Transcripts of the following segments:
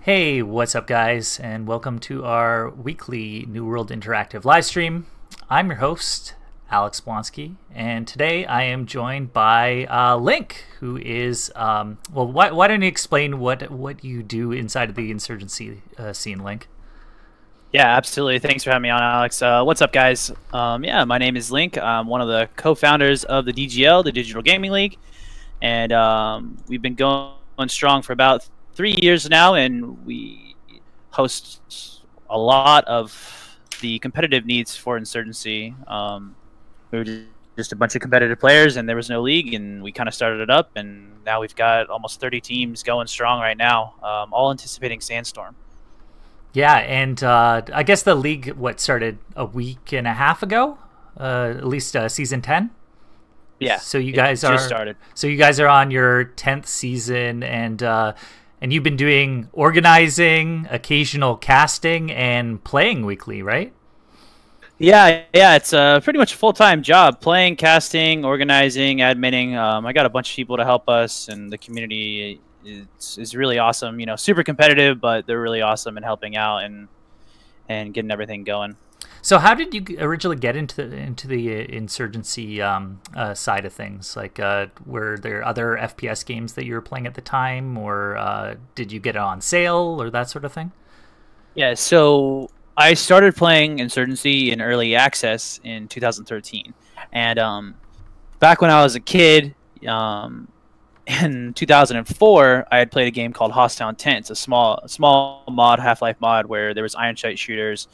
Hey, what's up, guys, and welcome to our weekly New World Interactive live stream. I'm your host, Alex Blonsky, and today I am joined by Link, who is why don't you explain what you do inside of the Insurgency scene, Link? Yeah, absolutely. Thanks for having me on, Alex. What's up, guys? Yeah, my name is Link. I'm one of the co-founders of the DGL, the Digital Gaming League, and we've been going strong for about 3 years now, and we host a lot of the competitive needs for Insurgency. We were just a bunch of competitive players, and there was no league, and we kind of started it up, and now we've got almost 30 teams going strong right now, all anticipating Sandstorm. Yeah, and I guess the league started a week and a half ago, at least season 10. Yeah, So you guys just started. So you guys are on your 10th season, and you've been doing organizing, occasional casting, and playing weekly, right? Yeah, it's pretty much a full-time job. Playing, casting, organizing, adminning. I got a bunch of people to help us, and the community is really awesome. You know, super competitive, but they're really awesome in helping out and getting everything going. So how did you originally get into the insurgency side of things? Like, were there other FPS games that you were playing at the time, or did you get it on sale or that sort of thing? Yeah, so I started playing Insurgency in early access in 2013, and back when I was a kid, in 2004, I had played a game called Hostile Intent. It's a small mod, Half-Life mod, where there was iron sight shooters.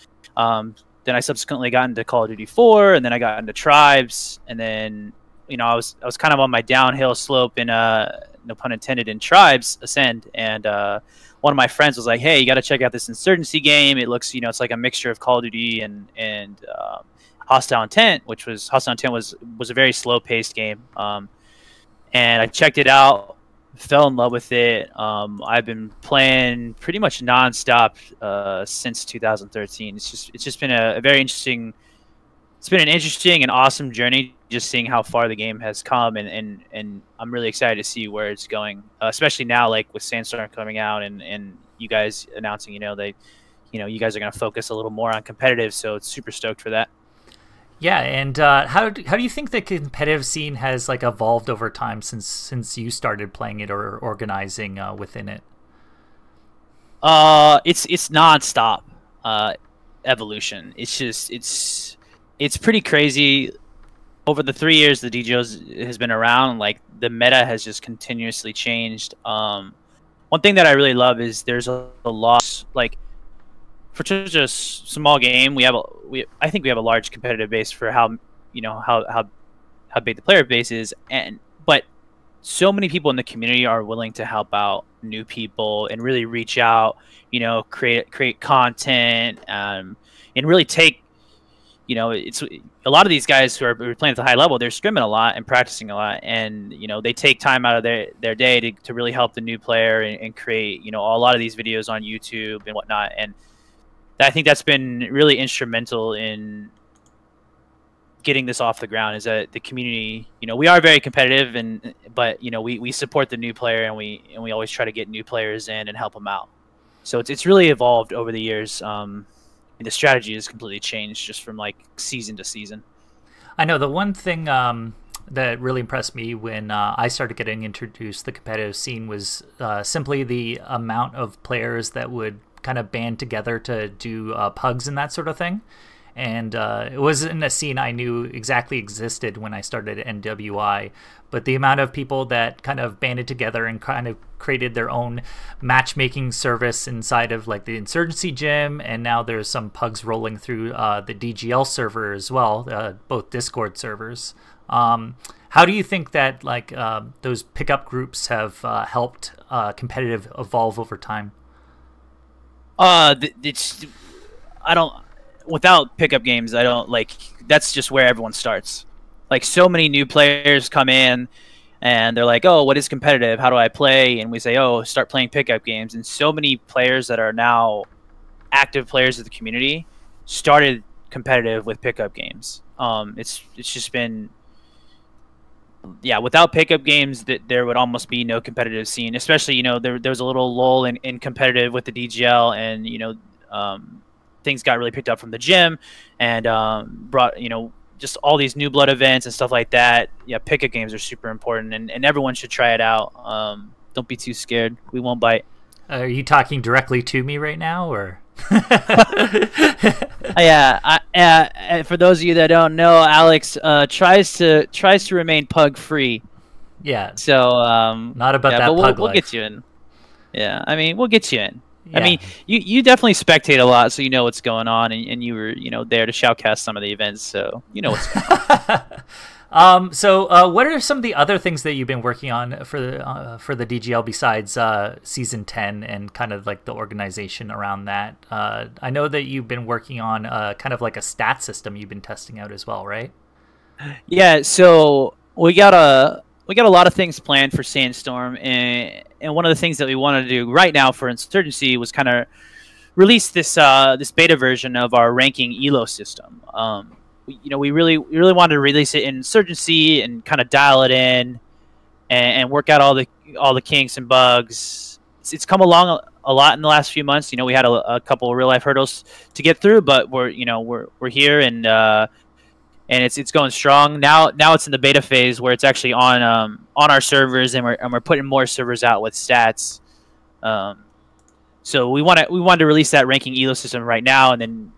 Then I subsequently got into Call of Duty 4, and then I got into Tribes, and then I was kind of on my downhill slope in no pun intended, in Tribes Ascend, and one of my friends was like, "Hey, you got to check out this Insurgency game. It looks, it's like a mixture of Call of Duty and Hostile Intent, Hostile Intent was a very slow paced game." And I checked it out, fell in love with it. I've been playing pretty much nonstop since 2013. It's just been a very interesting. It's been an interesting and awesome journey, just seeing how far the game has come, and I'm really excited to see where it's going, especially now, like with Sandstorm coming out and you guys announcing, that you guys are going to focus a little more on competitive. So it's super stoked for that. Yeah, and how do you think the competitive scene has evolved over time since you started playing it or organizing within it? It's nonstop evolution. It's pretty crazy. Over the 3 years the DJs has been around, like the meta has just continuously changed. One thing that I really love is there's a lot, like, for such a small game, I think we have a large competitive base for how big the player base is, but so many people in the community are willing to help out new people and really reach out, create content, and really take, it's a lot of these guys who are playing at the high level, they're scrimming a lot and practicing a lot, and they take time out of their day to really help the new player and create a lot of these videos on YouTube and whatnot. And I think that's been really instrumental in getting this off the ground, is that the community, we are very competitive, but we support the new player, and we always try to get new players in and help them out. So it's really evolved over the years. And the strategy has completely changed just from like season to season. I know the one thing that really impressed me when I started getting introduced to the competitive scene was simply the amount of players that would kind of band together to do pugs and that sort of thing. And it wasn't a scene I knew exactly existed when I started at NWI, but the amount of people that kind of banded together and kind of created their own matchmaking service inside of like the Insurgency gym, and now there's some pugs rolling through the DGL server as well, both Discord servers. How do you think that those pickup groups have helped competitive evolve over time? It's I don't without pickup games, I don't like. That's just where everyone starts. Like, so many new players come in, and they're like, "Oh, what is competitive? How do I play?" And we say, "Oh, start playing pickup games." And so many players that are now active players of the community started competitive with pickup games. It's just been yeah, without pickup games, that there would almost be no competitive scene. Especially, there was a little lull in competitive with the DGL, and things got really picked up from the gym, and brought just all these new blood events and stuff like that. Yeah, pickup games are super important, and everyone should try it out. Don't be too scared. We won't bite. Are you talking directly to me right now, or? Yeah. For those of you that don't know, Alex tries to remain pug free. Yeah. So not about that. But pug we'll life. get you in. Yeah, I mean, we'll get you in. Yeah. I mean, you definitely spectate a lot, so you know what's going on, and you were there to shoutcast some of the events, so you know what's going on. So what are some of the other things that you've been working on for the DGL besides season 10 and kind of like the organization around that? I know that you've been working on kind of like a stat system you've been testing out as well, right? Yeah, so we got a lot of things planned for Sandstorm, and one of the things that we wanted to do right now for Insurgency was kind of release this beta version of our ranking elo system. We really wanted to release it in Insurgency and kind of dial it in and work out all the kinks and bugs. It's come along a lot in the last few months. We had a couple of real life hurdles to get through, but we're here, and it's going strong. Now it's in the beta phase where it's actually on our servers, and we're putting more servers out with stats. So we wanted to release that ranking elo system right now, and then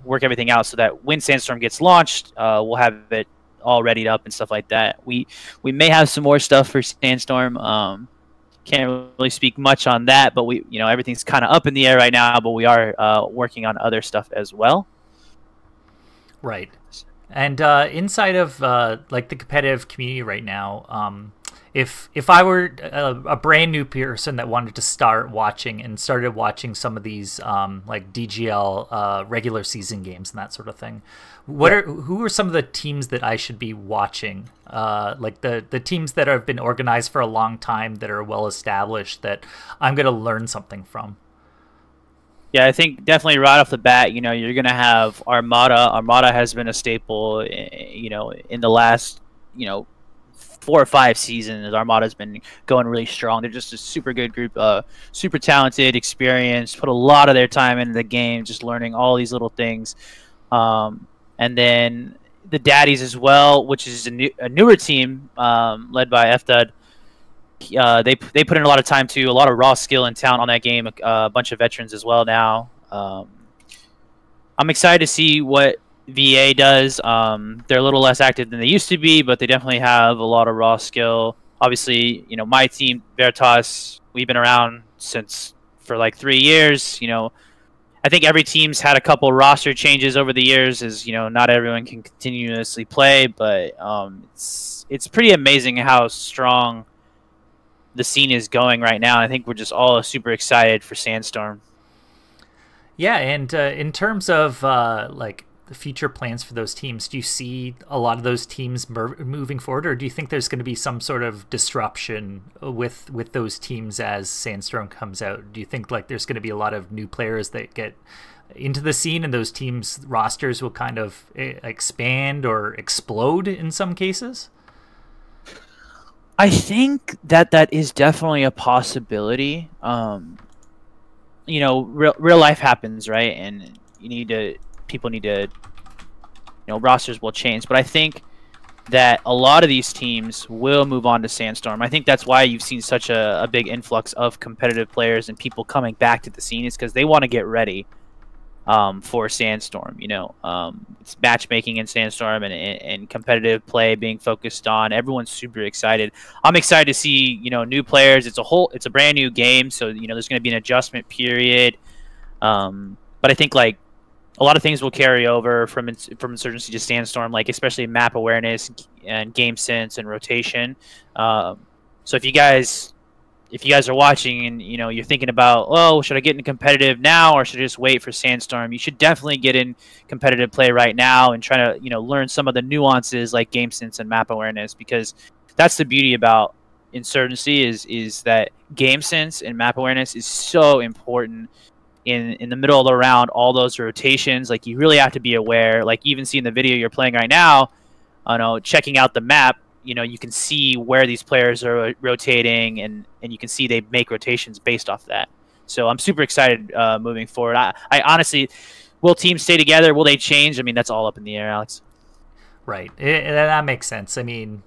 work everything out so that when Sandstorm gets launched, we'll have it all readied up and stuff like that. We may have some more stuff for Sandstorm. Can't really speak much on that, but everything's kind of up in the air right now. But we are working on other stuff as well. Right. And inside of like the competitive community right now, if I were a brand new person that wanted to start watching and started watching some of these like DGL regular season games and that sort of thing, who are some of the teams that I should be watching? Like the teams that have been organized for a long time, that are well established, that I'm going to learn something from. Yeah, I think definitely right off the bat, you're going to have Armada. Armada has been a staple, in the last, 4 or 5 seasons. Armada's been going really strong. They're just a super good group, super talented, experienced, put a lot of their time into the game, just learning all these little things. And then the Daddies as well, which is a newer team led by FDUD. They put in a lot of time too, a lot of raw skill and talent on that game. A bunch of veterans as well now. I'm excited to see what VA does. They're a little less active than they used to be, but they definitely have a lot of raw skill. Obviously, my team, Veritas, we've been around for like 3 years. I think every team's had a couple roster changes over the years, as not everyone can continuously play, but it's pretty amazing how strong the scene is going right now. I think we're just all super excited for Sandstorm. Yeah, and in terms of like the future plans for those teams, do you see a lot of those teams moving forward, or do you think there's going to be some sort of disruption with those teams as Sandstorm comes out? Do you think like there's going to be a lot of new players that get into the scene, and those teams' rosters will kind of expand or explode in some cases? I think that is definitely a possibility. Real life happens, right? And people need to, rosters will change. But I think that a lot of these teams will move on to Sandstorm. I think that's why you've seen such a big influx of competitive players and people coming back to the scene, is because they want to get ready for Sandstorm. It's matchmaking in Sandstorm and competitive play being focused on. Everyone's super excited. I'm excited to see new players. It's a brand new game, so there's going to be an adjustment period. But I think like a lot of things will carry over from Insurgency to Sandstorm, like especially map awareness and game sense and rotation. So if you guys are watching and you're thinking about, oh, should I get into competitive now or should I just wait for Sandstorm? You should definitely get in competitive play right now and try to learn some of the nuances like game sense and map awareness, because that's the beauty about Insurgency is that game sense and map awareness is so important in the middle of the round. All those rotations, like you really have to be aware. Like you even see in the video you're playing right now, checking out the map. you know, you can see where these players are rotating, and you can see they make rotations based off that. So I'm super excited moving forward. I honestly, will teams stay together? Will they change? I mean, that's all up in the air, Alex. Right. That makes sense. I mean,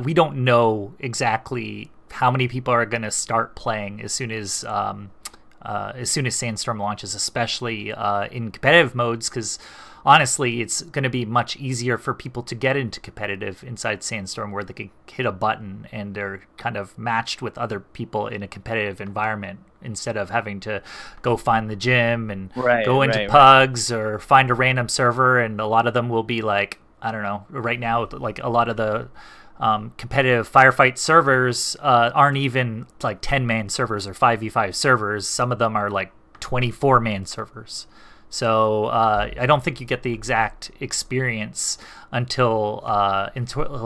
we don't know exactly how many people are going to start playing as soon as Sandstorm launches, especially in competitive modes, because honestly, it's going to be much easier for people to get into competitive inside Sandstorm, where they can hit a button and they're kind of matched with other people in a competitive environment, instead of having to go find the gym and go into pugs or find a random server. And a lot of them will be like, I don't know, right now, like a lot of the competitive firefight servers aren't even like 10-man servers or 5v5 servers. Some of them are like 24-man servers. So I don't think you get the exact experience until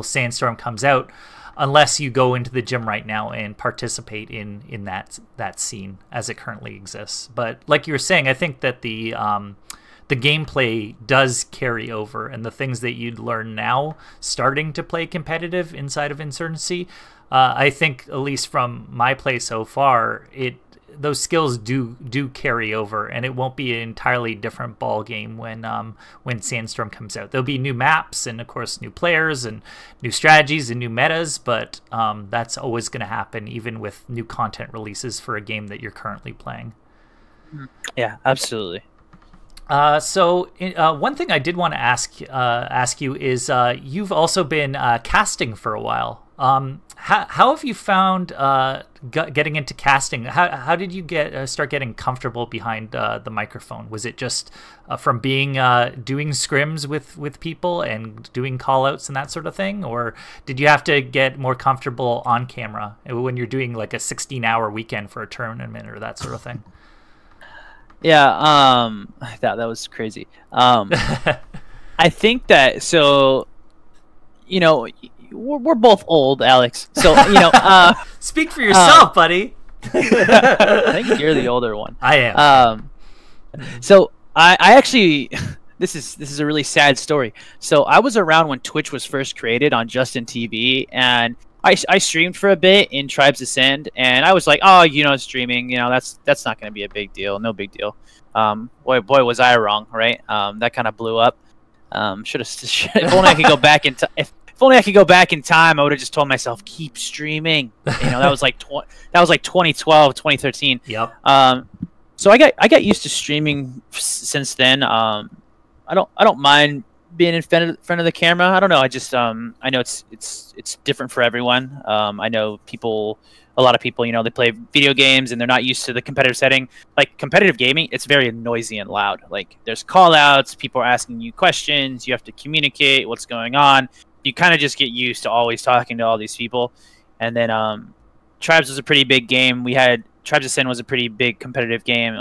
Sandstorm comes out, unless you go into the gym right now and participate in that scene as it currently exists. But like you were saying, I think that the gameplay does carry over, and the things that you'd learn now starting to play competitive inside of Insurgency, I think, at least from my play so far, those skills do carry over, and it won't be an entirely different ball game when Sandstorm comes out. There'll be new maps and, of course, new players and new strategies and new metas, but that's always going to happen, even with new content releases for a game that you're currently playing. Yeah, absolutely. So one thing I did want to ask you is, you've also been casting for a while. How have you found getting into casting? How did you start getting comfortable behind the microphone? Was it just from being doing scrims with people and doing call-outs and that sort of thing, or did you have to get more comfortable on camera when you're doing like a 16-hour weekend for a tournament or that sort of thing? Yeah, that was crazy. I think that, so, you know, we're both old, Alex. So, you know, speak for yourself, buddy. I think you're the older one. I am. So I actually, this is a really sad story. So I was around when Twitch was first created on Justin TV, and I streamed for a bit in Tribes Ascend, and I was like, oh, you know, streaming, you know, that's not going to be a big deal, no big deal. Boy, was I wrong, right? That kind of blew up. If only I could go back in if only I could go back in time, I would have just told myself, keep streaming. You know, that was like 2012, 2013. Yep. So I got used to streaming since then. I don't mind being in front of the camera. I don't know. I just I know it's different for everyone. I know a lot of people, you know, they play video games and they're not used to the competitive setting. Like competitive gaming, it's very noisy and loud. Like there's call outs, people are asking you questions, you have to communicate what's going on. You kind of just get used to always talking to all these people. And then Tribes was a pretty big game. Tribes Ascend was a pretty big competitive game.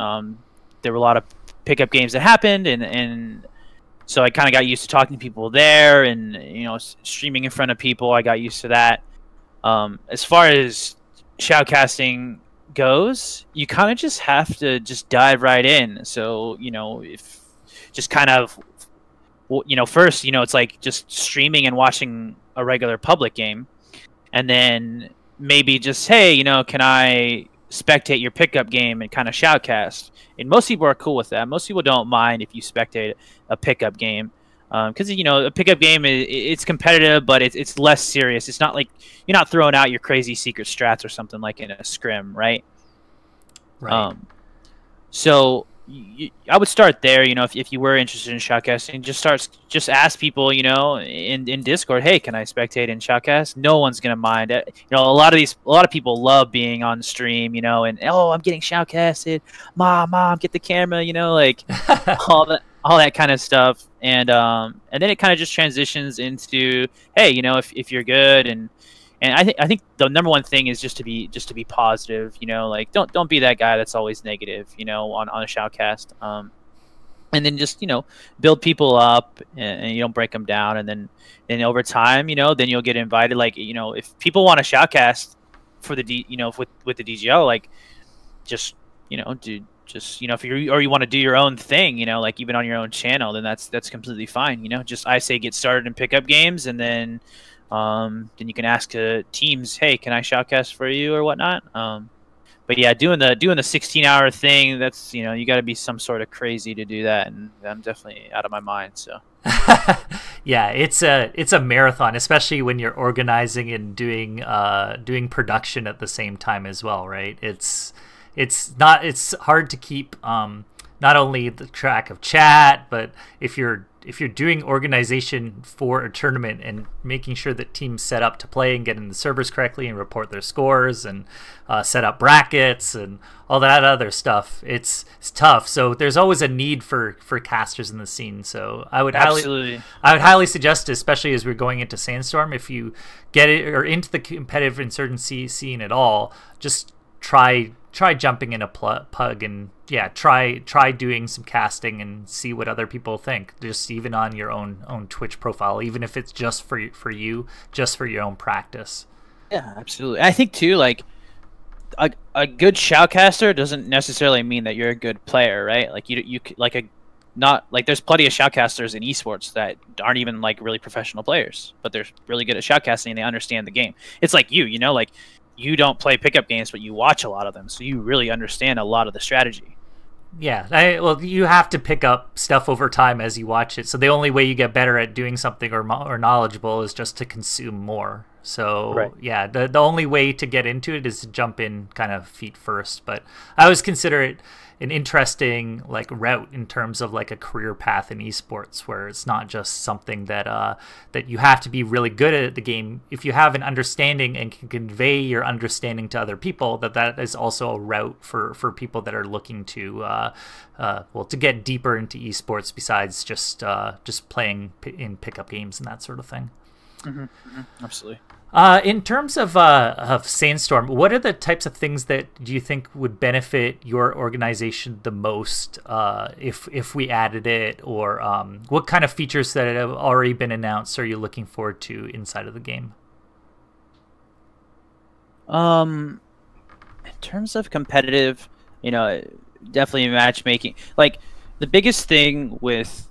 There were a lot of pickup games that happened, and so I kind of got used to talking to people there, and, you know, streaming in front of people. I got used to that. As far as shoutcasting goes, you kind of just have to just dive right in. So, you know, if just kind of, you know, first, you know, it's like just streaming and watching a regular public game, and then maybe just, hey, you know, can I spectate your pickup game and kind of shoutcast? And most people are cool with that. Most people don't mind if you spectate a pickup game, because, you know, a pickup game it's competitive, but it's less serious. It's not like you're not throwing out your crazy secret strats or something like in a scrim, right? Right. So I would start there. You know, if you were interested in shoutcasting, just ask people, you know, in Discord, hey, can I spectate in shoutcast? No one's gonna mind. You know, a lot of people love being on stream, you know, and, oh, I'm getting shoutcasted, mom, get the camera, you know, like all that kind of stuff. And then it kind of just transitions into, hey, you know, if you're good, and I think the number one thing is just to be positive, you know, like don't be that guy that's always negative, you know, on a shoutcast. And then just, you know, build people up, and you don't break them down, and then over time, you know, then you'll get invited. Like, you know, if people want to shoutcast for the with the DGO, like, just, you know, you know, if you want to do your own thing, you know, like even on your own channel, then that's completely fine. You know, just, I say, get started in pickup games, and then then you can ask teams, hey, can I shoutcast for you or whatnot. But yeah, doing the 16-hour thing, that's, you know, you got to be some sort of crazy to do that, and I'm definitely out of my mind. So yeah, it's a marathon, especially when you're organizing and doing production at the same time as well, right? It's hard to keep not only the track of chat, but if you're doing organization for a tournament and making sure that teams set up to play and get in the servers correctly and report their scores and set up brackets and all that other stuff, it's tough. So there's always a need for casters in the scene. So I would highly suggest, especially as we're going into Sandstorm, if you get it or into the competitive Insurgency scene at all, just try jumping in a pug and try doing some casting and see what other people think, just even on your own Twitch profile, even if it's just for you, just for your own practice. Yeah, absolutely. I think too, like a good shoutcaster doesn't necessarily mean that you're a good player, right? Like you like not like there's plenty of shoutcasters in esports that aren't even like really professional players, but they're really good at shoutcasting and they understand the game. It's like you know, like you don't play pickup games, but you watch a lot of them, so you really understand a lot of the strategy. Yeah, well, you have to pick up stuff over time as you watch it. So the only way you get better at doing something or knowledgeable is just to consume more. So right. Yeah, the only way to get into it is to jump in kind of feet first. But I always consider it an interesting like route in terms of like a career path in esports, where it's not just something that that you have to be really good at the game. If you have an understanding and can convey your understanding to other people, that is also a route for people that are looking to to get deeper into esports besides just playing in pickup games and that sort of thing. Absolutely. In terms of Sandstorm, what are the types of things that do you think would benefit your organization the most if we added it, or what kind of features that have already been announced are you looking forward to inside of the game? In terms of competitive, you know, definitely matchmaking. Like the biggest thing with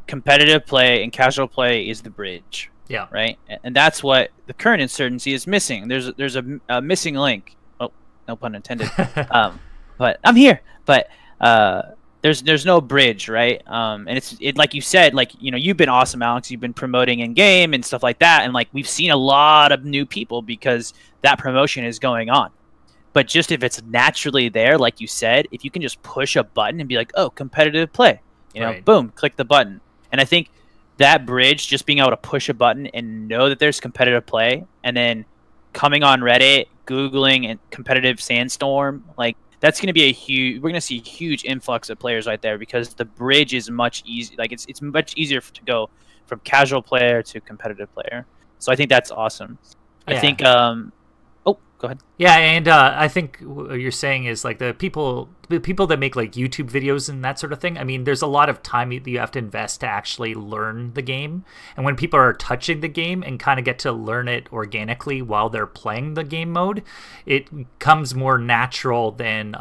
competitive play and casual play is the bridge. Yeah. Right. And that's what the current Insurgency is missing. There's a missing link. Oh, no pun intended. But I'm here. But there's no bridge, right? And it's like you said, like, you know, you've been awesome, Alex. You've been promoting in game and stuff like that, and like we've seen a lot of new people because that promotion is going on. But just if it's naturally there, like you said, if you can just push a button and be like, oh, competitive play, you know, boom, click the button. And I think that bridge, just being able to push a button and know that there's competitive play, and then coming on Reddit, Googling and competitive Sandstorm, like that's going to be we're going to see a huge influx of players right there, because the bridge is much easier. Like it's much easier to go from casual player to competitive player. So I think that's awesome. Yeah. I think, go ahead. Yeah, and I think what you're saying is like the people that make like YouTube videos and that sort of thing. I mean, there's a lot of time that you have to invest to actually learn the game. And when people are touching the game and kind of get to learn it organically while they're playing the game mode, it comes more natural than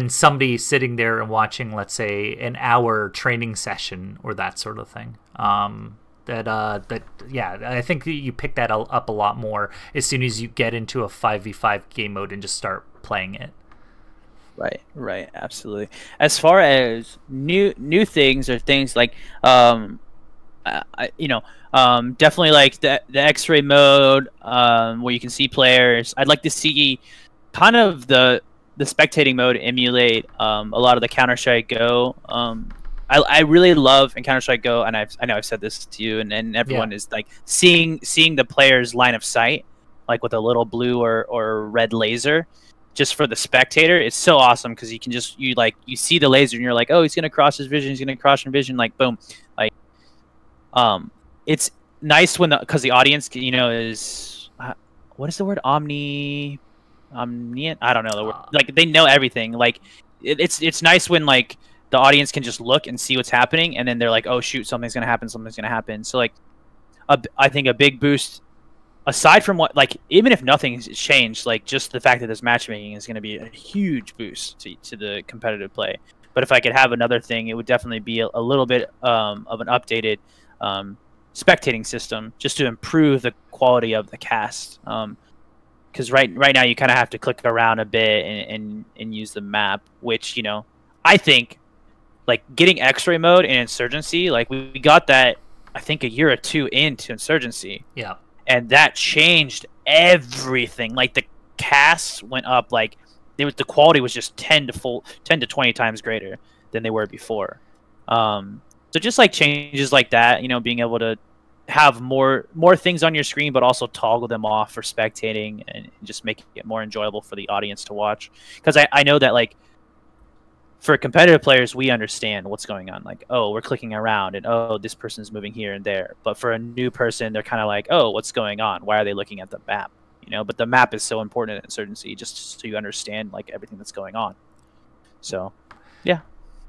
somebody sitting there and watching, let's say, an hour training session or that sort of thing. I think you pick that up a lot more as soon as you get into a 5v5 game mode and just start playing it. Right, absolutely. As far as new things or things like, definitely like the X-ray mode, where you can see players. I'd like to see kind of the spectating mode emulate a lot of the Counter-Strike Go. I really love in Counter-Strike Go, and I know I've said this to you, and everyone is like seeing the player's line of sight, like with a little blue or red laser, just for the spectator. It's so awesome because you can just you see the laser and you're like, oh, he's gonna cross his vision, like boom, like it's nice when because the audience, you know, is what is the word, omniscient? I don't know the word. Like they know everything. Like it's nice when like the audience can just look and see what's happening, and then they're like, oh shoot, something's gonna happen. So like I think a big boost, aside from what, like, even if nothing's changed, like just the fact that this matchmaking is going to be a huge boost to the competitive play. But if I could have another thing, it would definitely be a little bit of an updated spectating system just to improve the quality of the cast. Because right now you kind of have to click around a bit and use the map, which, you know, I think like getting X-ray mode in Insurgency, like we got that I think a year or two into Insurgency. Yeah. And that changed everything. Like the casts went up, like the quality was just 10 to 20 times greater than they were before. So just like changes like that, you know, being able to have more things on your screen, but also toggle them off for spectating and just making it more enjoyable for the audience to watch. Because I know that like for competitive players, we understand what's going on. Like, oh, we're clicking around and oh, this person's moving here and there. But for a new person, they're kind of like, oh, what's going on? Why are they looking at the map? You know, but the map is so important in Insurgency just so you understand like everything that's going on. So, yeah.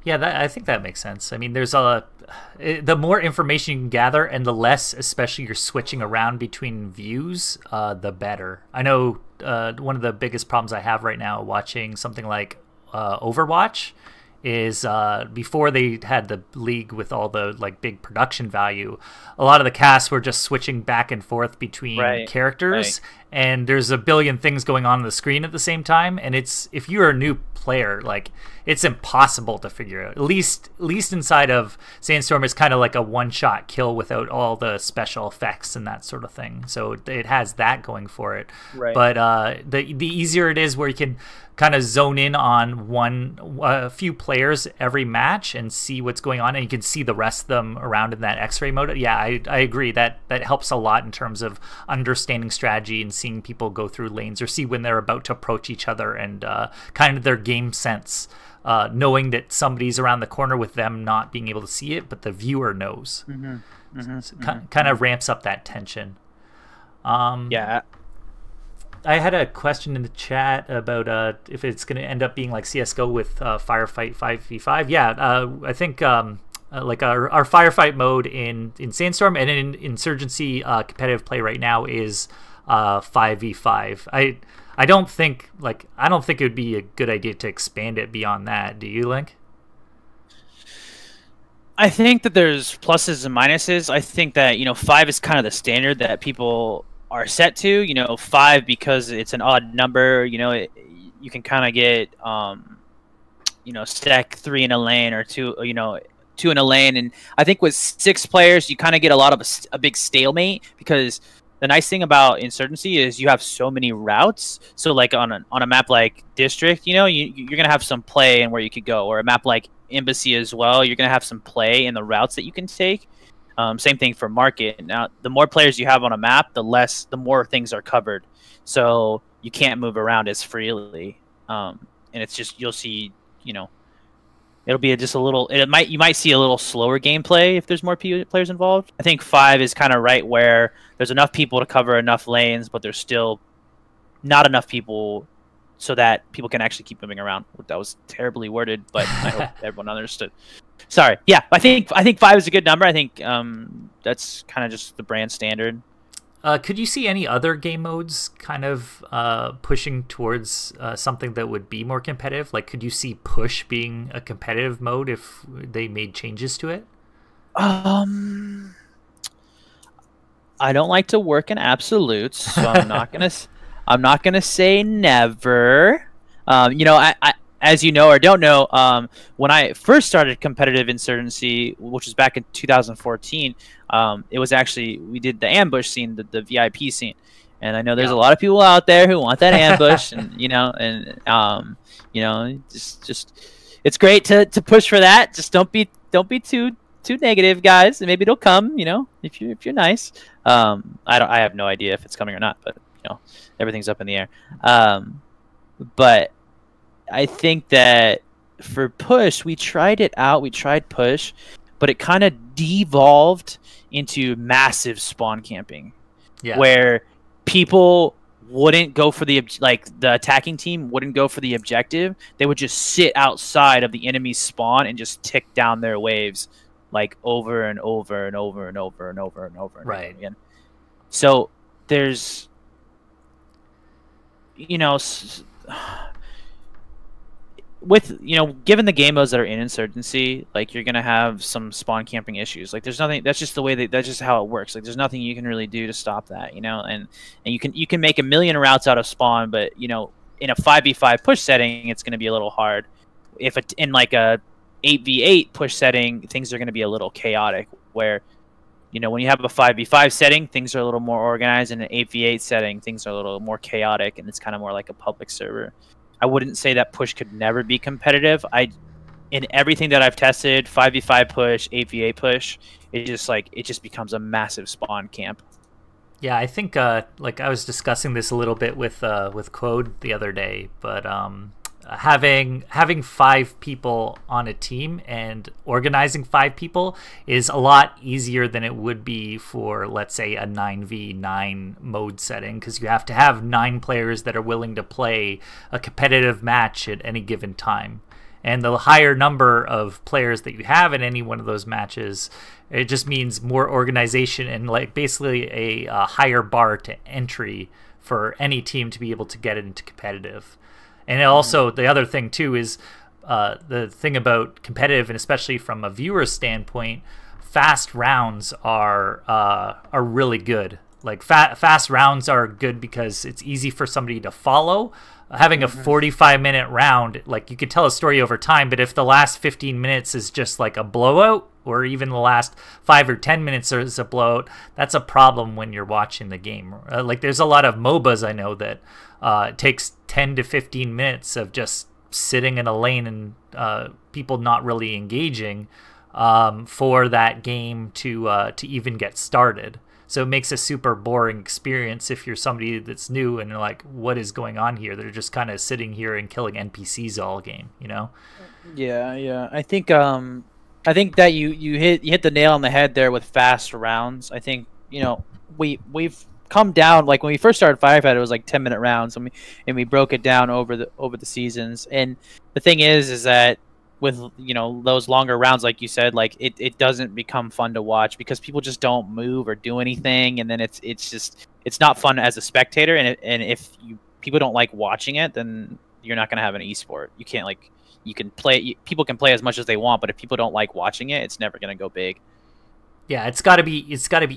Yeah, I think that makes sense. I mean, there's the more information you can gather, and the less, especially you're switching around between views, the better. I know one of the biggest problems I have right now watching something like Overwatch is before they had the league with all the like big production value, a lot of the casts were just switching back and forth between characters, and there's a billion things going on the screen at the same time, and it's, if you're a new player, like it's impossible to figure out. At least inside of Sandstorm, it's kind of like a one-shot kill without all the special effects and that sort of thing. So it has that going for it. Right. But the easier it is, where you can kind of zone in on a few players every match and see what's going on, and you can see the rest of them around in that X-ray mode. Yeah, I agree that helps a lot in terms of understanding strategy and seeing people go through lanes, or see when they're about to approach each other, and kind of their game sense, knowing that somebody's around the corner with them not being able to see it, but the viewer knows. Kind of ramps up that tension. Yeah. I had a question in the chat about if it's going to end up being like CSGO with Firefight 5v5. Yeah, I think like our Firefight mode in Sandstorm and in Insurgency competitive play right now is 5v5. I don't think it would be a good idea to expand it beyond that. Do you, Link? I think that there's pluses and minuses. I think that, you know, 5 is kind of the standard that people are set to. You know, 5 because it's an odd number. You know, you can kind of get you know, stack 3 in a lane, or 2, you know, 2 in a lane. And I think with 6 players, you kind of get a lot of a big stalemate, because the nice thing about Insurgency is you have so many routes. So like on a map like District, you know, you're gonna have some play in where you could go, or a map like Embassy as well. You're gonna have some play in the routes that you can take. Same thing for Market. Now, the more players you have on a map, the more things are covered. So you can't move around as freely. And it's just, you'll see, you know, it'll be just a little, you might see a little slower gameplay if there's more players involved. I think 5 is kind of right where there's enough people to cover enough lanes, but there's still not enough people so that people can actually keep moving around. That was terribly worded, but I hope everyone understood. Sorry. Yeah, I think 5 is a good number. I think that's kind of just the brand standard. Could you see any other game modes kind of pushing towards something that would be more competitive? Like, could you see push being a competitive mode if they made changes to it? I don't like to work in absolutes, so I'm not gonna say never. You know, I as you know or don't know, when I first started competitive Insurgency, which was back in 2014, it was actually, we did the ambush scene, the VIP scene, and I know there's a lot of people out there who want that ambush, and you know, just it's great to push for that. Just don't be too negative, guys, and maybe it'll come. You know, if you're nice. I have no idea if it's coming or not, but you know, everything's up in the air. But I think that for push, we tried it out. We tried push, but it kind of devolved into massive spawn camping, where people wouldn't go for the attacking team wouldn't go for the objective. They would just sit outside of the enemy's spawn and just tick down their waves, like over and over and over and over and over and over and over again. So there's, you know, with, you know, given the game modes that are in Insurgency, like, you're gonna have some spawn camping issues. Like, there's nothing. That's just the way that's just how it works. Like, there's nothing you can really do to stop that, you know. And you can make a million routes out of spawn, but, you know, in a 5v5 push setting, it's gonna be a little hard. If it, in like a 8v8 push setting, things are gonna be a little chaotic. Where, you know, when you have a 5v5 setting, things are a little more organized. In an 8v8 setting, things are a little more chaotic, and it's kind of more like a public server. I wouldn't say that push could never be competitive. In everything that I've tested, 5v5 push, 8v8 push, it just becomes a massive spawn camp. Yeah, I think like I was discussing this a little bit with Code the other day, but having 5 people on a team and organizing 5 people is a lot easier than it would be for, let's say, a 9v9 mode setting, because you have to have 9 players that are willing to play a competitive match at any given time. And the higher number of players that you have in any one of those matches, it just means more organization and like basically a higher bar to entry for any team to be able to get into competitive. And also, the other thing, too, is the thing about competitive, and especially from a viewer standpoint, fast rounds are really good. Like, fast rounds are good because it's easy for somebody to follow. Having a 45-minute round, like, you could tell a story over time, but if the last 15 minutes is just like a blowout, or even the last 5 or 10 minutes is a blowout, that's a problem when you're watching the game. Like, there's a lot of MOBAs I know that it takes 10 to 15 minutes of just sitting in a lane and people not really engaging for that game to even get started. So it makes a super boring experience if you're somebody that's new and you're like, what is going on here? They're just kind of sitting here and killing NPCs all game, you know? Yeah. I think that you hit the nail on the head there with fast rounds. I think, you know, we've come down, like when we first started Firefight, it was like 10-minute rounds, and we broke it down over the seasons. And the thing is that with, you know, those longer rounds, like you said, like it doesn't become fun to watch because people just don't move or do anything, and then it's not fun as a spectator. And if people don't like watching it, then you're not gonna have an esport. You can't, like, you can play, people can play as much as they want, but if people don't like watching it, it's never gonna go big. Yeah, it's got to be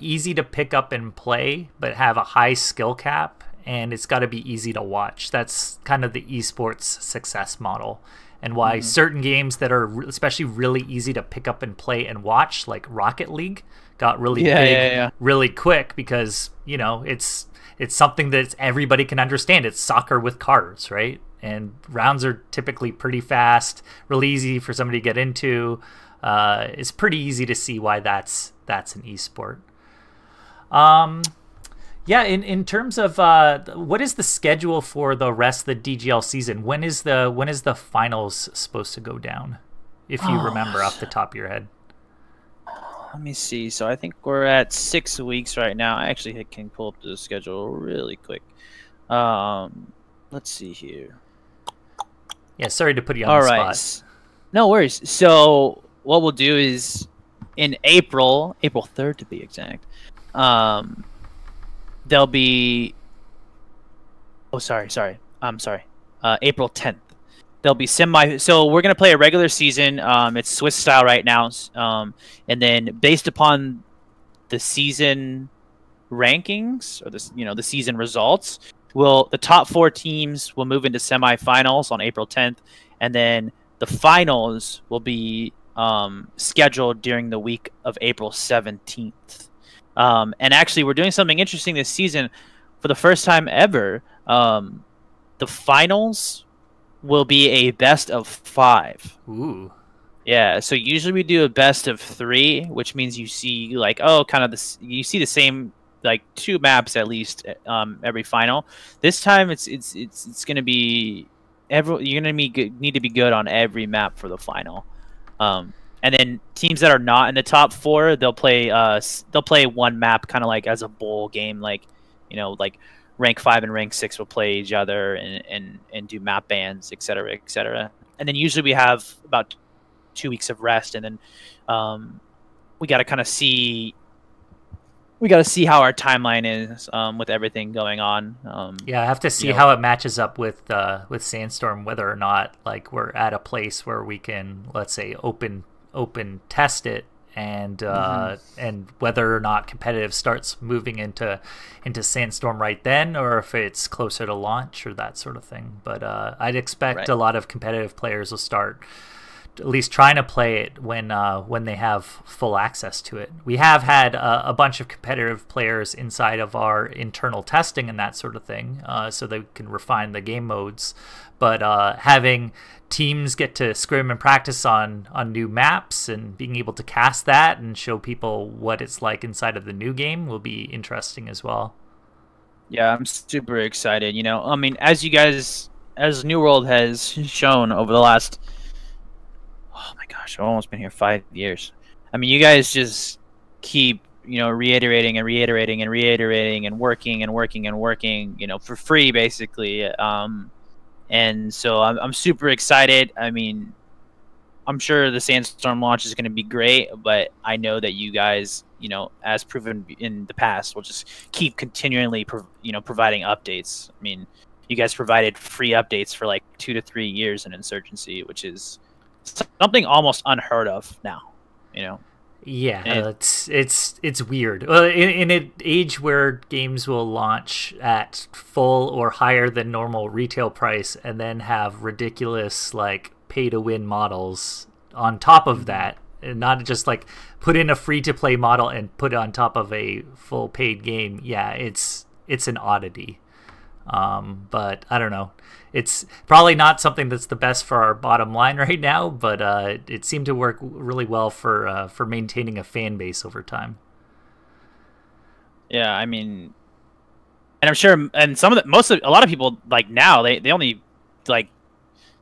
easy to pick up and play, but have a high skill cap, and it's got to be easy to watch. That's kind of the esports success model, and why certain games that are especially really easy to pick up and play and watch, like Rocket League, got really big really quick because, you know, it's something that everybody can understand. It's soccer with cars, right? And rounds are typically pretty fast, really easy for somebody to get into. It's pretty easy to see why that's an esport. Yeah, in terms of what is the schedule for the rest of the DGL season? When is the finals supposed to go down? If you remember off the top of your head. Let me see. So I think we're at 6 weeks right now. I actually can pull up the schedule really quick. Let's see here. Yeah, sorry to put you on the spot. No worries. So what we'll do is in April 3rd to be exact, there'll be April 10th. There'll be so we're gonna play a regular season. It's Swiss style right now, and then based upon the season rankings or the season results, the top 4 teams will move into semifinals on April 10th, and then the finals will be scheduled during the week of April 17th. And actually, we're doing something interesting this season. For the first time ever, the finals will be a best of 5. Ooh. Yeah, so usually we do a best of 3, which means you see like you see the same like 2 maps at least every final. This time it's going to be you're going to need to be good on every map for the final. And then teams that are not in the top 4, they'll play one map kind of like as a bowl game, like, you know, like rank 5 and rank 6 will play each other and do map bans, etc., etc. And then usually we have about 2 weeks of rest, and then we got to kind of see we got to see how our timeline is with everything going on. Yeah, I have to see how it matches up with Sandstorm, whether or not like we're at a place where we can, let's say, open test it, and whether or not competitive starts moving into Sandstorm right then, or if it's closer to launch or that sort of thing. But I'd expect a lot of competitive players will start at least trying to play it when they have full access to it. We have had a bunch of competitive players inside of our internal testing and that sort of thing, so they can refine the game modes. But having teams get to scrim and practice on new maps and being able to cast that and show people what it's like inside of the new game will be interesting as well. Yeah, I'm super excited. I mean, as New World has shown over the last, oh my gosh, I've almost been here 5 years. I mean, you guys just keep, reiterating and reiterating and reiterating and working and working and working, for free, basically. And so I'm super excited. I mean, I'm sure the Sandstorm launch is going to be great, but I know that you guys, as proven in the past, will just keep continually, providing updates. I mean, you guys provided free updates for like 2 to 3 years in Insurgency, which is something almost unheard of now. Yeah, it's weird. In an age where games will launch at full or higher than normal retail price and then have ridiculous like pay-to-win models on top of that, and not just like put in a free-to-play model and put it on top of a full paid game. Yeah, it's an oddity. But I don't know. It's probably not something that's the best for our bottom line right now, but it seemed to work really well for maintaining a fan base over time. Yeah, I mean, and I'm sure, and a lot of people like now they only like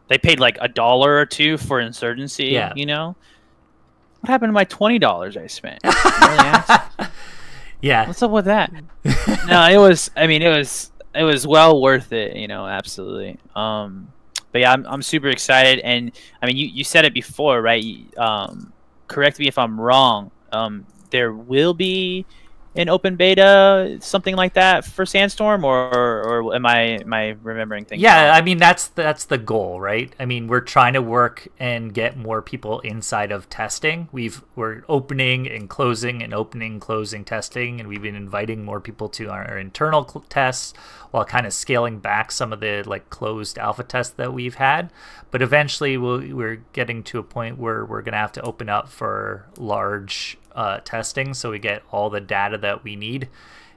they paid like $1 or $2 for Insurgency. Yeah. What happened to my $20 I spent? Yeah. What's up with that? No, it was well worth it, absolutely. But yeah, I'm super excited, and I mean, you said it before, right? Correct me if I'm wrong. There will be an open beta, something like that, for Sandstorm, or am I remembering things Yeah, wrong? I mean, that's the goal, right? I mean, we're trying to work and get more people inside of testing. We're opening and closing and opening, closing testing, and we've been inviting more people to our internal tests while kind of scaling back some of the like closed alpha tests that we've had. But eventually we're getting to a point where we're going to have to open up for large testing, so we get all the data that we need.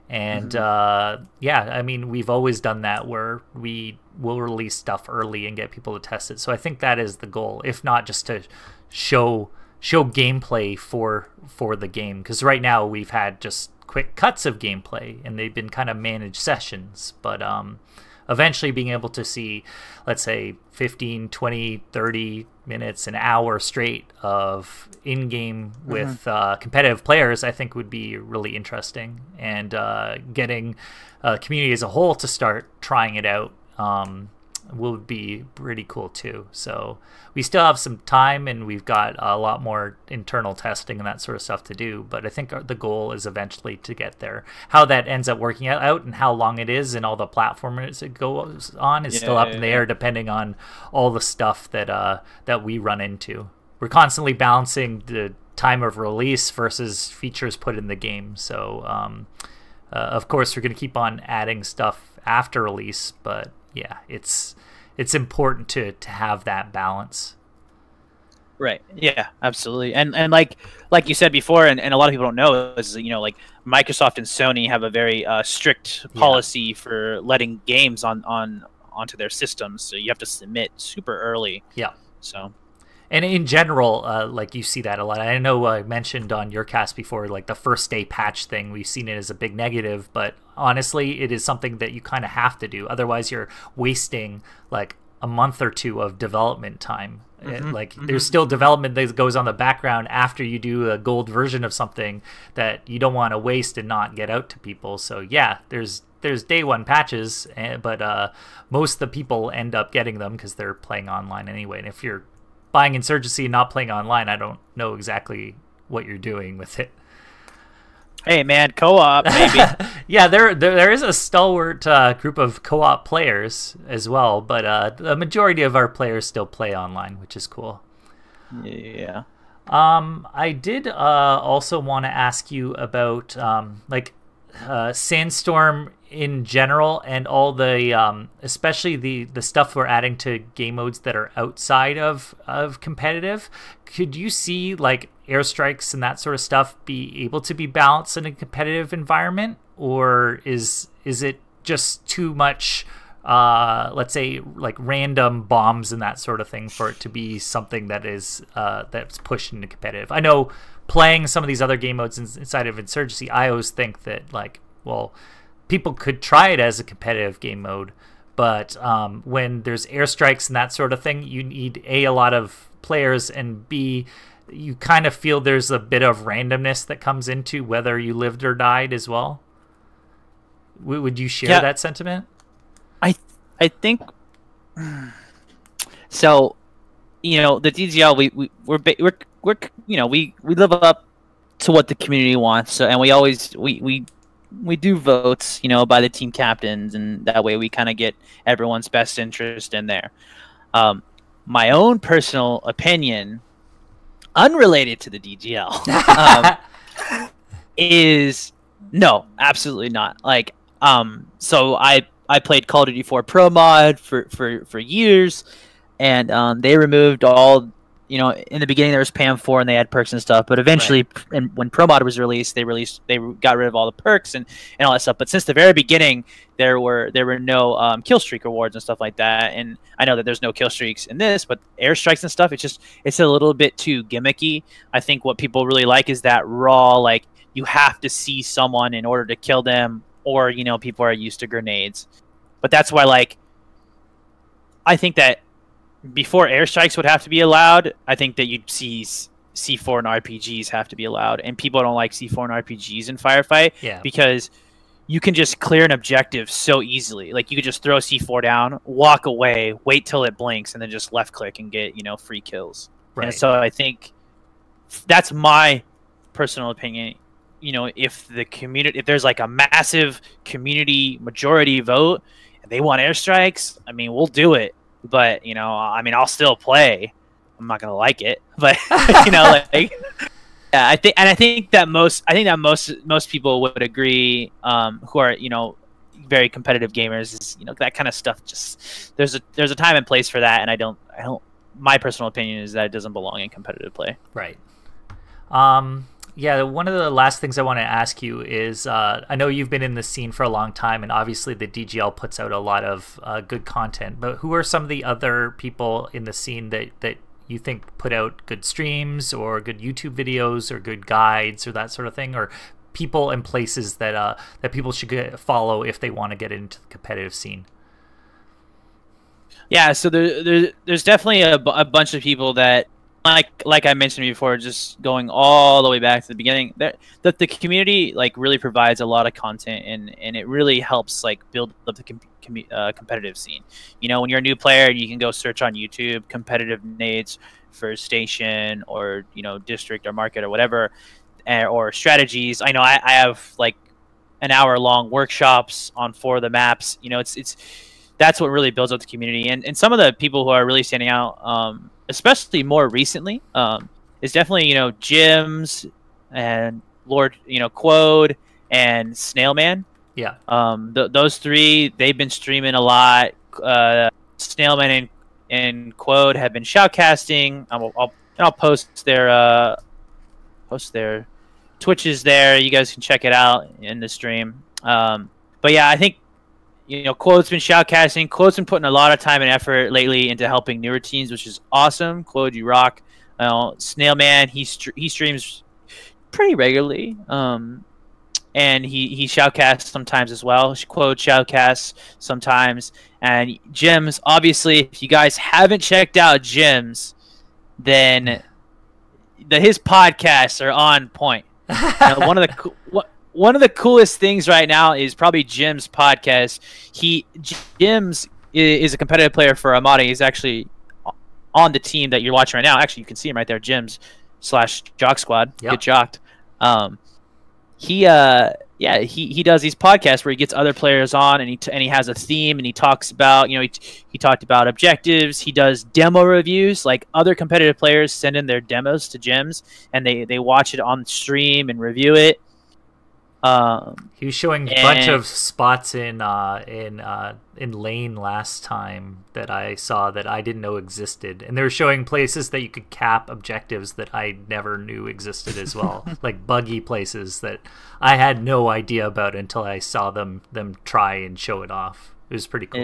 And yeah, I mean, we've always done that where we will release stuff early and get people to test it. So I think that is the goal, if not just to show gameplay for the game, because right now we've had just quick cuts of gameplay and they've been kind of managed sessions. But eventually being able to see, let's say, 15, 20, 30 minutes, an hour straight of in-game with competitive players, I think would be really interesting. And getting community as a whole to start trying it out would be pretty cool too. So we still have some time, and we've got a lot more internal testing and that sort of stuff to do, but I think the goal is eventually to get there. How that ends up working out and how long it is and all the platforms it goes on is still up in the air, depending on all the stuff that we run into. We're constantly balancing the time of release versus features put in the game. So of course we're going to keep on adding stuff after release, but yeah, it's important to have that balance. Right. Yeah, absolutely. And like you said before, and a lot of people don't know, is like Microsoft and Sony have a very strict policy for letting games onto their systems. So you have to submit super early. Yeah. So. And in general, like you see that a lot. I know I mentioned on your cast before, like the first day patch thing, we've seen it as a big negative, but honestly, it is something that you kind of have to do. Otherwise, you're wasting like a month or two of development time. There's still development that goes on the background after you do a gold version of something that you don't want to waste and not get out to people. So yeah, there's day one patches, but most of the people end up getting them because they're playing online anyway. And if you're buying Insurgency and not playing online, I don't know exactly what you're doing with it. Hey man, co-op maybe. Yeah, there is a stalwart group of co-op players as well, but the majority of our players still play online, which is cool. Yeah. I did also want to ask you about Sandstorm in general, and all the especially the stuff we're adding to game modes that are outside of competitive. Could you see like airstrikes and that sort of stuff be able to be balanced in a competitive environment, or is it just too much let's say like random bombs and that sort of thing for it to be something that is that's pushed into competitive? I know playing some of these other game modes inside of Insurgency, I always think that like, well, people could try it as a competitive game mode, but when there's airstrikes and that sort of thing, you need a lot of players, and B, you kind of feel there's a bit of randomness that comes into whether you lived or died as well. Would you share that sentiment? I think so. You know, the DGL, we're you know, we live up to what the community wants. So, and we always we do votes, you know, by the team captains, and that way we kind of get everyone's best interest in there. My own personal opinion, unrelated to the DGL, is no, absolutely not. Like, so I played Call of Duty 4 Pro Mod for years, and they removed all, you know, in the beginning there was PAM4 and they had perks and stuff, but eventually, and when Pro Mod was released, they got rid of all the perks and all that stuff. But since the very beginning, there were no kill streak rewards and stuff like that. And I know that there's no kill streaks in this, but airstrikes and stuff, it's a little bit too gimmicky. I think what people really like is that raw, like, you have to see someone in order to kill them, or, you know, people are used to grenades. But that's why, like, I think that before airstrikes would have to be allowed, I think that you'd see C4 and RPGs have to be allowed. And people don't like C4 and RPGs in Firefight because you can just clear an objective so easily. Like, you could just throw C4 down, walk away, wait till it blinks, and then just left click and get, you know, free kills. Right. And so I think that's my personal opinion. You know, if there's like a massive community majority vote and they want airstrikes, I mean, we'll do it. But, you know, I mean, I'll still play. I'm not gonna like it, but you know, like, yeah, I think that most people would agree, who are, you know, very competitive gamers, is, you know, that kind of stuff. Just there's a time and place for that, and I don't. My personal opinion is that it doesn't belong in competitive play. Right. Yeah, one of the last things I want to ask you is, I know you've been in the scene for a long time, and obviously the DGL puts out a lot of good content, but who are some of the other people in the scene that you think put out good streams or good YouTube videos or good guides or that sort of thing, or people and places that that people should follow if they want to get into the competitive scene? Yeah, so there's definitely a bunch of people that, like I mentioned before, just going all the way back to the beginning, that the community, like, really provides a lot of content, and it really helps, like, build up the competitive scene. You know, when you're a new player, you can go search on YouTube competitive nades for station, or, you know, district or market or whatever, or strategies. I know I have like an hour-long workshops on 4 of the maps. You know, that's what really builds up the community. And some of the people who are really standing out, especially more recently, is definitely, you know, Jims and Lord, you know, Quode and Snailman. Yeah. Those 3, they've been streaming a lot. Snailman and Quode have been shoutcasting. I'll post their Twitches there. You guys can check it out in the stream. But yeah, I think, you know, Quode's been shoutcasting. Quode's been putting a lot of time and effort lately into helping newer teams, which is awesome. Quode, you rock. Snailman, he streams pretty regularly, and he shoutcasts sometimes as well. Quode shoutcasts sometimes. And Jims, obviously, if you guys haven't checked out Jims, then his podcasts are on point. You know, one of the coolest things right now is probably Jim's podcast. Jim's is a competitive player for Armada. He's actually on the team that you're watching right now. Actually, you can see him right there, Jim's /Jock Squad. Yep. Get jocked. he does these podcasts where he gets other players on, and he has a theme, and he talks about, he talked about objectives. He does demo reviews, like other competitive players send in their demos to gyms, and they watch it on stream and review it. He was showing a bunch of spots in lane last time that I saw that I didn't know existed, and they were showing places that you could cap objectives that I never knew existed as well, like buggy places that I had no idea about until I saw them try and show it off. It was pretty cool.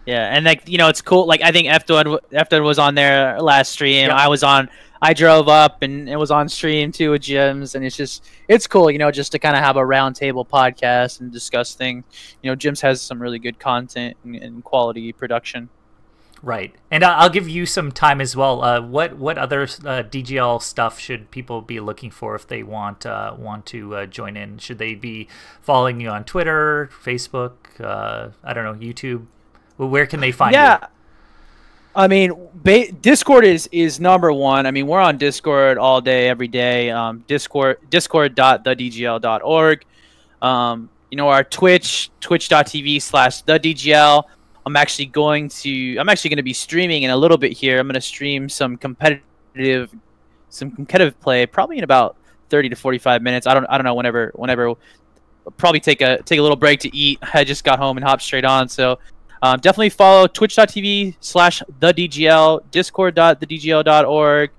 Yeah, and like it's cool. Like I think Efton was on there last stream. Yep. I drove up and it was on stream too with gyms, and it's cool, just to kind of have a round table podcast and discuss things. Gyms has some really good content and quality production. Right, and I'll give you some time as well. What other DGL stuff should people be looking for if they want to join in? Should they be following you on Twitter, Facebook, I don't know, YouTube? Well, where can they find you? I mean, Discord is number one. I mean, we're on Discord all day, every day. Discord.thedgl.org. Our Twitch, twitch.tv/thedgl. I'm actually going to be streaming in a little bit here. I'm going to stream some competitive play, probably in about 30 to 45 minutes. I don't know, whenever. I'll probably take a little break to eat. I just got home and hopped straight on, so. Definitely follow twitch.tv/thedgl, discord.thedgl.org.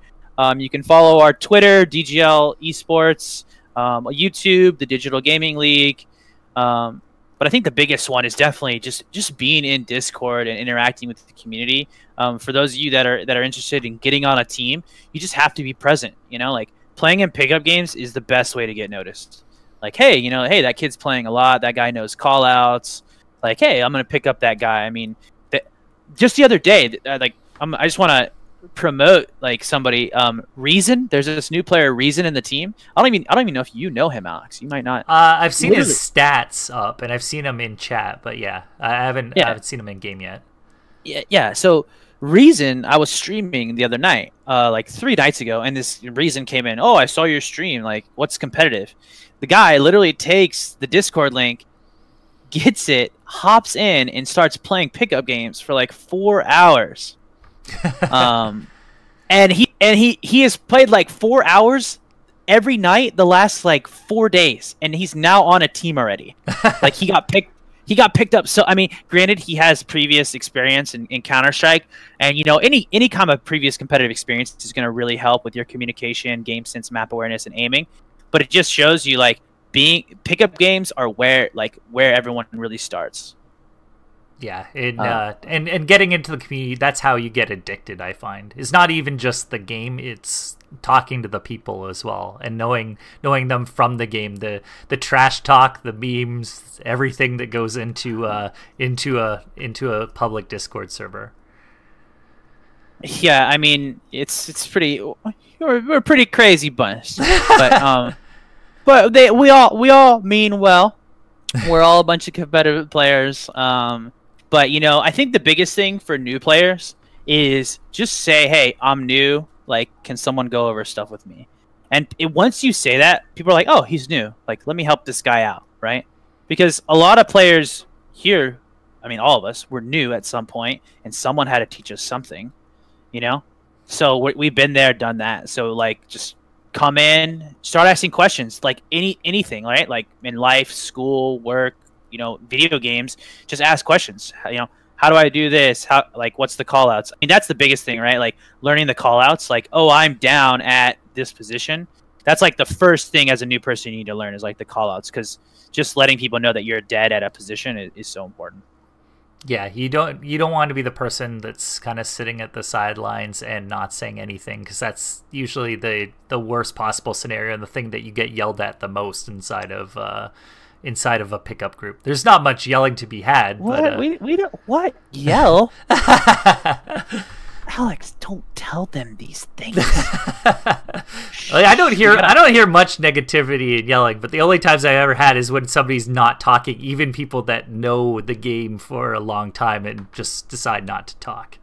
You can follow our Twitter, DGL Esports, YouTube, the Digital Gaming League. But I think the biggest one is definitely just being in Discord and interacting with the community. For those of you that are interested in getting on a team, you just have to be present. Like playing in pickup games is the best way to get noticed. Like, hey, that kid's playing a lot. That guy knows call outs. Like, hey, I'm gonna pick up that guy. I mean, just the other day, I just want to promote like somebody. Reason, there's this new player, Reason, in the team. I don't even know if you know him, Alex. You might not. I've seen his stats up, and I've seen him in chat, but I haven't seen him in game yet. Yeah. So Reason, I was streaming the other night, like 3 nights ago, and this Reason came in. Oh, I saw your stream. Like, what's competitive? The guy literally takes the Discord link, gets it, hops in, and starts playing pickup games for like 4 hours. And he has played like 4 hours every night the last like 4 days, and he's now on a team already. Like he got picked up. So I mean, granted, he has previous experience in Counter-Strike, and any kind of previous competitive experience is going to really help with your communication, game sense, map awareness, and aiming. But it just shows you like pickup games are where everyone really starts. Yeah, and getting into the community, that's how you get addicted, I find. It's not even just the game, it's talking to the people as well, and knowing them from the game, the trash talk, the memes, everything that goes into a public Discord server. Yeah, I mean, it's pretty, we're a pretty crazy bunch. But we all mean well. We're all a bunch of competitive players. But I think the biggest thing for new players is just say, "Hey, I'm new. Like, can someone go over stuff with me?" And once you say that, people are like, "Oh, he's new. Like, let me help this guy out," right? Because a lot of players here, I mean, all of us, were new at some point, and someone had to teach us something, So we've been there, done that. So like, just come in, start asking questions, like anything, right? Like in life, school, work, video games, just ask questions. How do I do this? What's the call outs? I mean, that's the biggest thing, right? Like learning the call outs, like, oh, I'm down at this position. That's like the first thing as a new person you need to learn is like the call outs, because just letting people know that you're dead at a position is so important. Yeah, you don't want to be the person that's kind of sitting at the sidelines and not saying anything, because that's usually the worst possible scenario and the thing that you get yelled at the most inside of a pickup group. There's not much yelling to be had. What? But, we don't what yell? Alex, don't tell them these things. I don't hear much negativity and yelling, but the only times I ever had is when somebody's not talking, even people that know the game for a long time and just decide not to talk.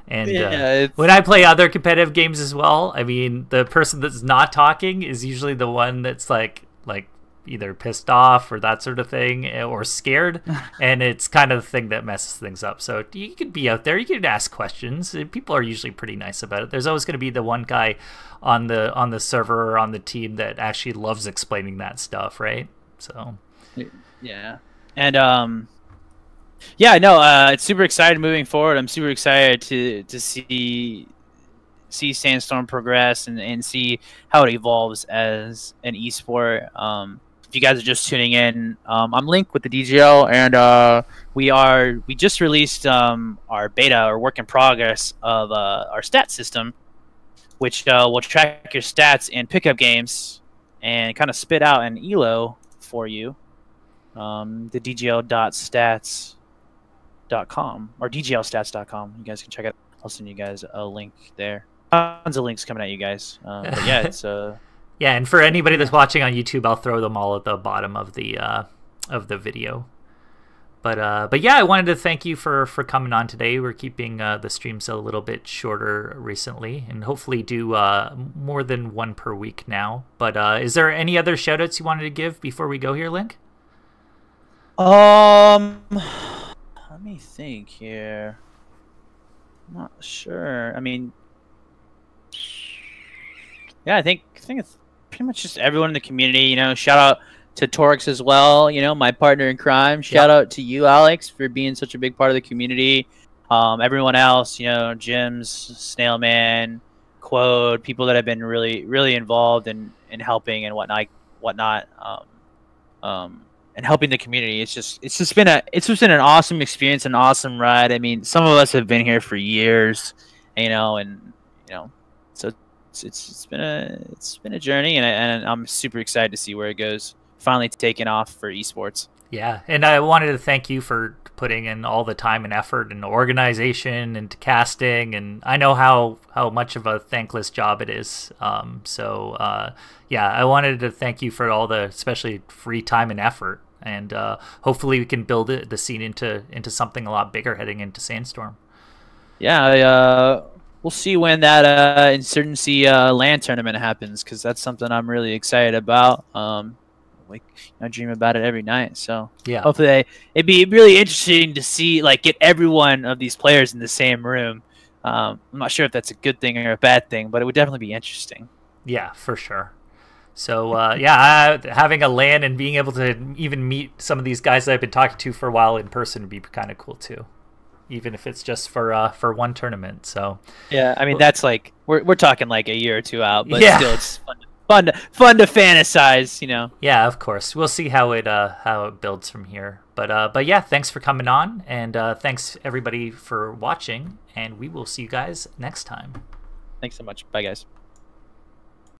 And when I play other competitive games as well, I mean, the person that's not talking is usually the one that's like, like either pissed off or that sort of thing, or scared, and it's kind of the thing that messes things up. So you could be out there, you could ask questions. People are usually pretty nice about it. There's always going to be the one guy on the server or on the team that actually loves explaining that stuff, right? So yeah, and yeah, no, it's super excited moving forward. I'm super excited to see Sandstorm progress and see how it evolves as an esport. If you guys are just tuning in, I'm Link with the DGL, and we just released our beta or work in progress of our stat system, which will track your stats in pickup games and kind of spit out an elo for you. The dgl.stats.com or dglstats.com. You guys can check it. I'll send you guys a link there. Tons of links coming at you guys. But yeah, it's yeah, and for anybody that's watching on YouTube, I'll throw them all at the bottom of the video. But yeah, I wanted to thank you for coming on today. We're keeping the streams a little bit shorter recently, and hopefully do more than one per week now. But is there any other shout-outs you wanted to give before we go here, Link? Let me think here. I'm not sure. I mean, yeah, I think it's pretty much just everyone in the community. You know, shout out to Torx as well. You know, my partner in crime. Shout out to you, Alex, for being such a big part of the community. Everyone else, you know, Jims, Snailman, Quode, people that have been really involved in helping and whatnot. And helping the community. It's just been an awesome experience, an awesome ride. I mean, some of us have been here for years, you know, so it's been a journey, and I'm super excited to see where it goes. Finally taking off for esports. Yeah, and I wanted to thank you for putting in all the time and effort and organization and casting, and I know how much of a thankless job it is. Yeah, I wanted to thank you for all the especially free time and effort, and hopefully we can build the scene into something a lot bigger heading into Sandstorm. Yeah, we'll see when that Insurgency LAN tournament happens, because that's something I'm really excited about. I dream about it every night, so yeah, hopefully it'd be really interesting to see, like, get everyone of these players in the same room. I'm not sure if that's a good thing or a bad thing, but it would definitely be interesting. Yeah, for sure. So yeah, having a LAN and being able to even meet some of these guys that I've been talking to for a while in person would be kind of cool too, even if it's just for one tournament. So yeah, I mean, that's like we're talking like a year or two out, but yeah, still, it's fun to fantasize, you know. Yeah, of course. We'll see how it builds from here. But yeah, thanks for coming on, and thanks everybody for watching, and we will see you guys next time. Thanks so much. Bye, guys.